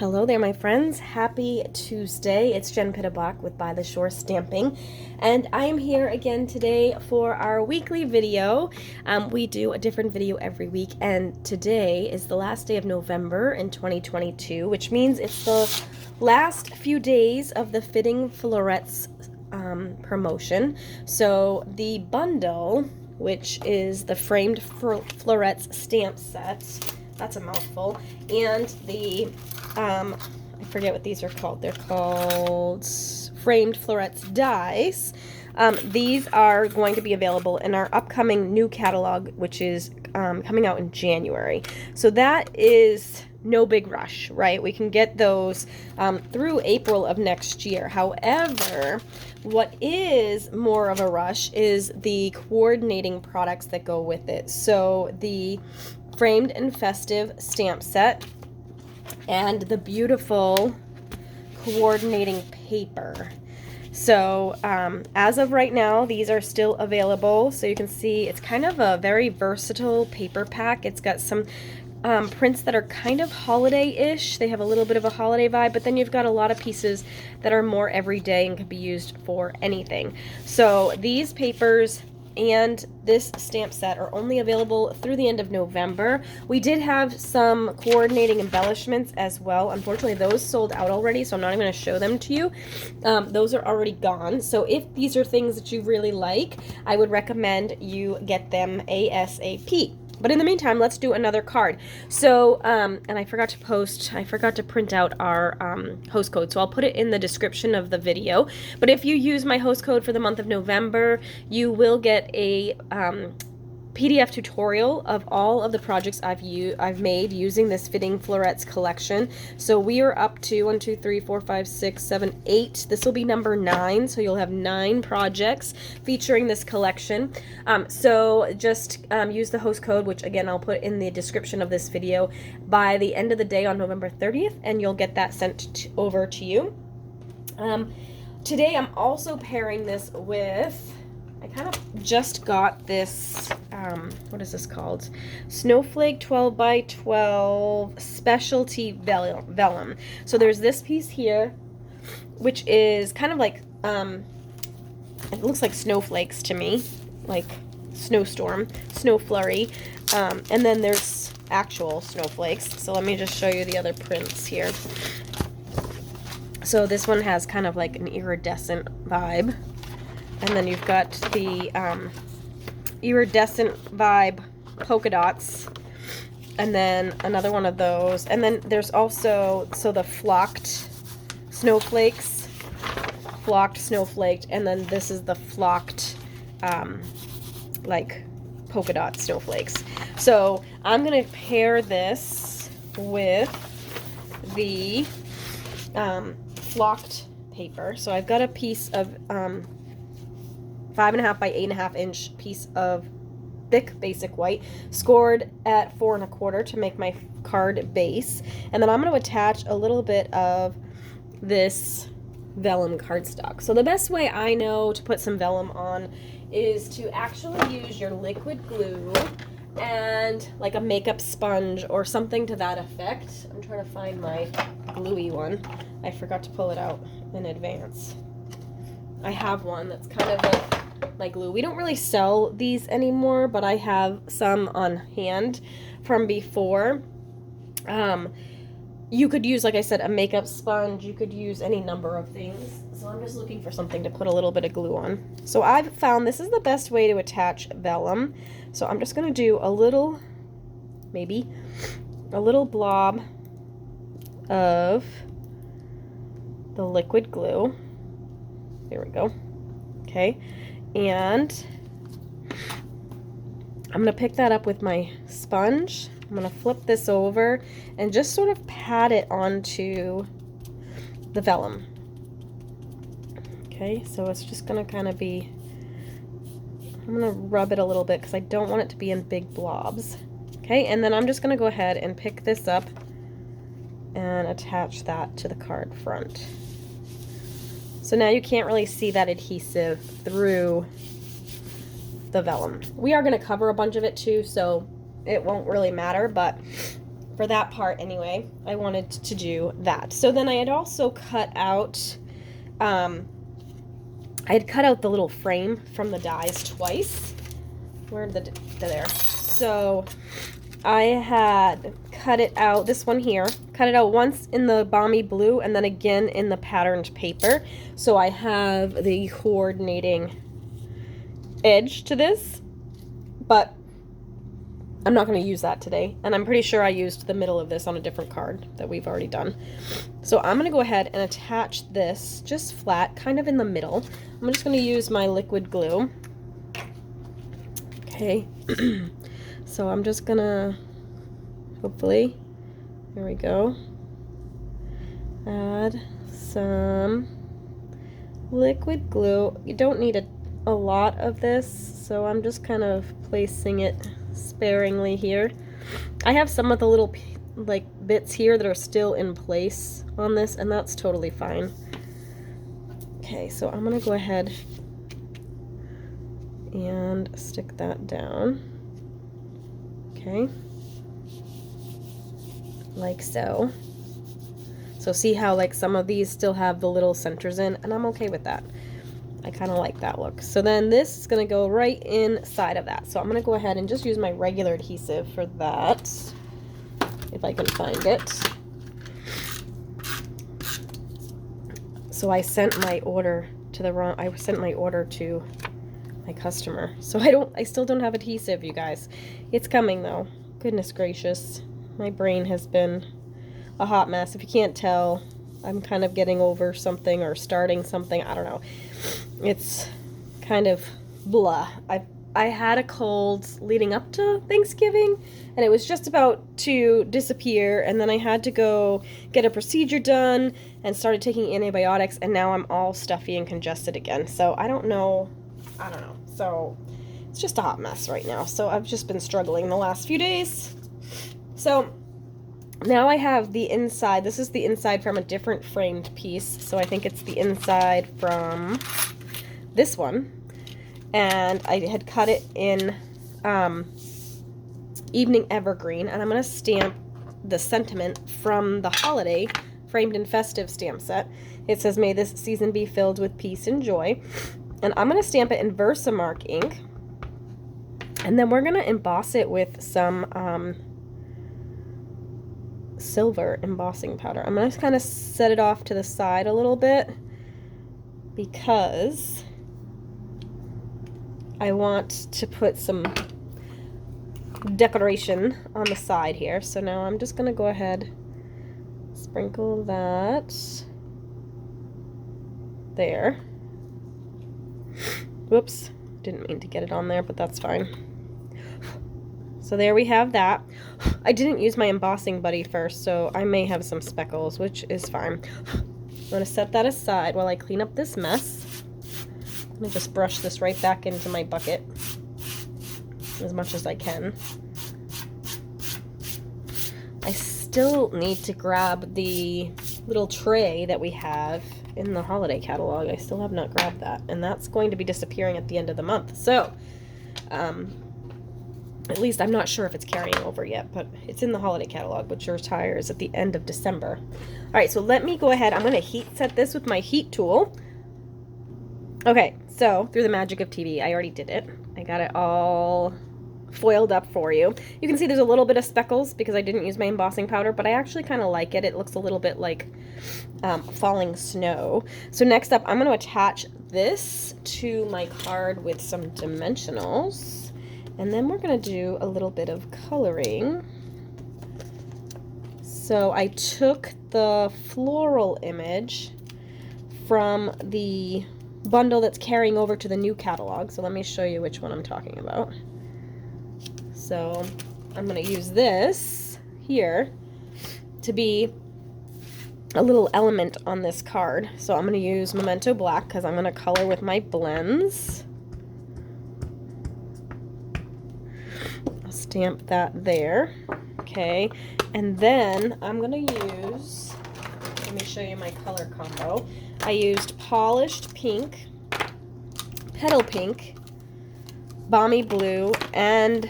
Hello there, my friends. Happy Tuesday. It's Jen Pittabach with By the Shore Stamping, and I am here again today for our weekly video. We do a different video every week, and today is the last day of November in 2022, which means it's the last few days of the Fitting Florets promotion. So the bundle, which is the framed florets stamp set, that's a mouthful, and the I forget what these are called. They're called framed florets dies. These are going to be available in our upcoming new catalog, which is coming out in January. So that is no big rush, right? We can get those through April of next year. However, what is more of a rush is the coordinating products that go with it. So the framed and festive stamp set and the beautiful coordinating paper. So as of right now, these are still available. So you can see it's kind of a very versatile paper pack. It's got some prints that are kind of holiday-ish. They have a little bit of a holiday vibe, but then you've got a lot of pieces that are more everyday and can be used for anything. So these papers and this stamp set are only available through the end of November. We did have some coordinating embellishments as well. Unfortunately, those sold out already, so I'm not even going to show them to you. Those are already gone. So if these are things that you really like, I would recommend you get them ASAP. But in the meantime, let's do another card. So, and I forgot to print out our host code, so I'll put it in the description of the video. But if you use my host code for the month of November, you will get a PDF tutorial of all of the projects I've made using this Fitting Florets collection. So we are up to 1, 2, 3, 4, 5, 6, 7, 8. This will be number 9, so you'll have 9 projects featuring this collection. So just use the host code, which again I'll put in the description of this video, by the end of the day on November 30th, and you'll get that sent over to you. Today I'm also pairing this with, I kind of just got this, what is this called? Snowflake 12 by 12 specialty vellum. So there's this piece here, which is kind of like, it looks like snowflakes to me, like snowstorm, snow flurry, and then there's actual snowflakes. So let me just show you the other prints here. So this one has kind of like an iridescent vibe. And then you've got the iridescent vibe polka dots, and then another one of those. And then there's also, so the flocked snowflakes, and then this is the flocked, like polka dot snowflakes. So I'm going to pair this with the flocked paper. So I've got a piece of 5.5 by 8.5 inch piece of thick basic white, scored at 4 1/4 to make my card base, and then I'm going to attach a little bit of this vellum cardstock. So the best way I know to put some vellum on is to actually use your liquid glue and like a makeup sponge or something to that effect. I'm trying to find my gluey one. I forgot to pull it out in advance. I have one that's kind of like my glue. We don't really sell these anymore, but I have some on hand from before. You could use, like I said, a makeup sponge. You could use any number of things. So I'm just looking for something to put a little bit of glue on. So I've found this is the best way to attach vellum. So I'm just going to do a little, maybe a little blob of the liquid glue. There we go. Okay, and I'm going to pick that up with my sponge. I'm going to flip this over and just sort of pat it onto the vellum. Okay, so it's just going to kind of be, I'm going to rub it a little bit because I don't want it to be in big blobs. Okay, and then I'm just going to go ahead and pick this up and attach that to the card front. So now you can't really see that adhesive through the vellum. We are going to cover a bunch of it too, so it won't really matter, but for that part anyway, I wanted to do that. So then I had also cut out, I had cut out the little frame from the dies twice. Where did there? So I had cut it out, this one here, cut it out once in the balmy blue and then again in the patterned paper. So I have the coordinating edge to this, but I'm not going to use that today. And I'm pretty sure I used the middle of this on a different card that we've already done. So I'm going to go ahead and attach this just flat, kind of in the middle. I'm just going to use my liquid glue. Okay. So I'm just going to, hopefully, there we go, add some liquid glue. You don't need a lot of this, so I'm just kind of placing it sparingly here. I have some of the little like bits here that are still in place on this, and that's totally fine. Okay, so I'm gonna go ahead and stick that down. Okay, like so. So see how like some of these still have the little centers in, and I'm okay with that. I kind of like that look. So then this is going to go right inside of that. So I'm going to go ahead and just use my regular adhesive for that, if I can find it. So I sent my order to the wrong, I sent my order to my customer. So I still don't have adhesive, you guys. It's coming though. Goodness gracious. My brain has been a hot mess. If you can't tell, I'm kind of getting over something or starting something. I don't know. It's kind of blah. I had a cold leading up to Thanksgiving, and it was just about to disappear, and then I had to go get a procedure done and started taking antibiotics, and now I'm all stuffy and congested again. So I don't know. So it's just a hot mess right now. So I've just been struggling the last few days. So now I have the inside. This is the inside from a different framed piece. So I think it's the inside from this one. And I had cut it in Evening Evergreen. And I'm going to stamp the sentiment from the holiday framed and festive stamp set. It says, "May this season be filled with peace and joy." And I'm going to stamp it in Versamark ink. And then we're going to emboss it with some silver embossing powder. I'm going to kind of set it off to the side a little bit because I want to put some decoration on the side here. So now I'm just going to go ahead, sprinkle that there. Whoops, didn't mean to get it on there, but that's fine. So there we have that. I didn't use my embossing buddy first, so I may have some speckles, which is fine. I'm going to set that aside while I clean up this mess. I'm going to just brush this right back into my bucket as much as I can. I still need to grab the little tray that we have in the holiday catalog. I still have not grabbed that, and that's going to be disappearing at the end of the month. So, at least I'm not sure if it's carrying over yet, but it's in the holiday catalog, which retires at the end of December. All right, so let me go ahead. I'm going to heat set this with my heat tool. Okay, so through the magic of TV, I already did it. I got it all foiled up for you. You can see there's a little bit of speckles because I didn't use my embossing powder, but I actually kind of like it. It looks a little bit like falling snow. So next up, I'm going to attach this to my card with some dimensionals. And then we're going to do a little bit of coloring. So I took the floral image from the bundle that's carrying over to the new catalog. So let me show you which one I'm talking about. So I'm going to use this here to be a little element on this card. So I'm going to use Memento Black because I'm going to color with my blends. I'll stamp that there. Okay. And then I'm going to use, let me show you my color combo. I used Polished Pink, Petal Pink, Balmy Blue, and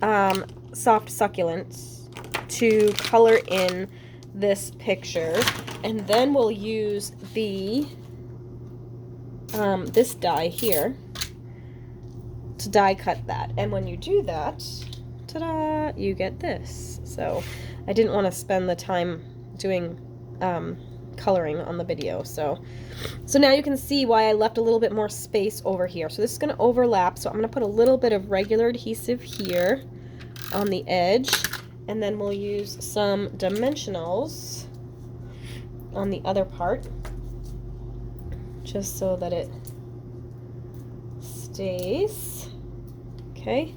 Soft Succulents to color in this picture, and then we'll use the this die here to die cut that. And when you do that, ta-da, you get this. So I didn't want to spend the time doing coloring on the video, so now you can see why I left a little bit more space over here. So this is going to overlap, so I'm going to put a little bit of regular adhesive here on the edge, and then we'll use some dimensionals on the other part, just so that it stays. Okay,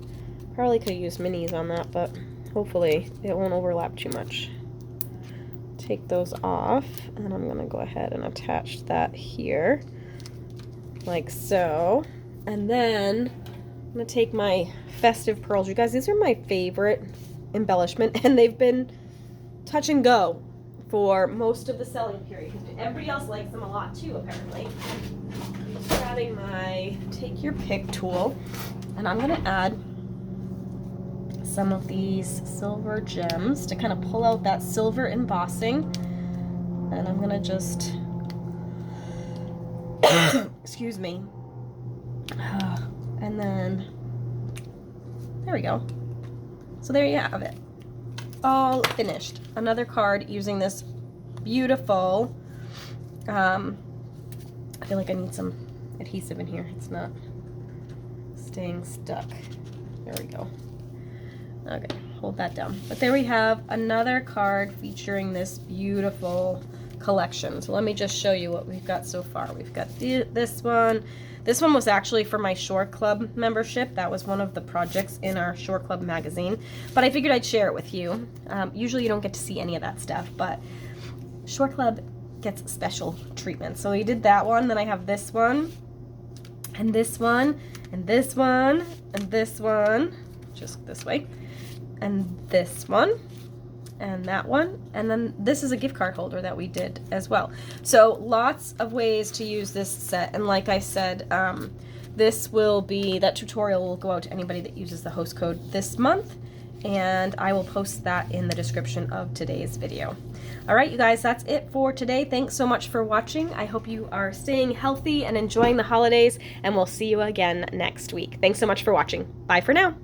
probably could have used minis on that, but hopefully it won't overlap too much. Take those off, and I'm gonna go ahead and attach that here, like so. And then I'm gonna take my festive pearls. You guys, these are my favorite embellishment, and they've been touch and go for most of the selling period because everybody else likes them a lot too, apparently. I'm just grabbing my take your pick tool, and I'm gonna add some of these silver gems to kind of pull out that silver embossing, and I'm gonna just excuse me, and then there we go. So there you have it, all finished. Another card using this beautiful I feel like I need some adhesive in here. It's not staying stuck. There we go. Okay, hold that down. But there we have another card featuring this beautiful collection. So let me just show you what we've got so far. We've got this one. This one was actually for my Shore Club membership. That was one of the projects in our Shore Club magazine. But I figured I'd share it with you. Usually you don't get to see any of that stuff, but Shore Club gets special treatment. So we did that one. Then I have this one, and this one, and this one, and this one, just this way, and this one, and that one, and then this is a gift card holder that we did as well. So lots of ways to use this set, and like I said, this will be, that tutorial will go out to anybody that uses the host code this month, and I will post that in the description of today's video. All right, you guys, that's it for today. Thanks so much for watching. I hope you are staying healthy and enjoying the holidays, and we'll see you again next week. Thanks so much for watching. Bye for now.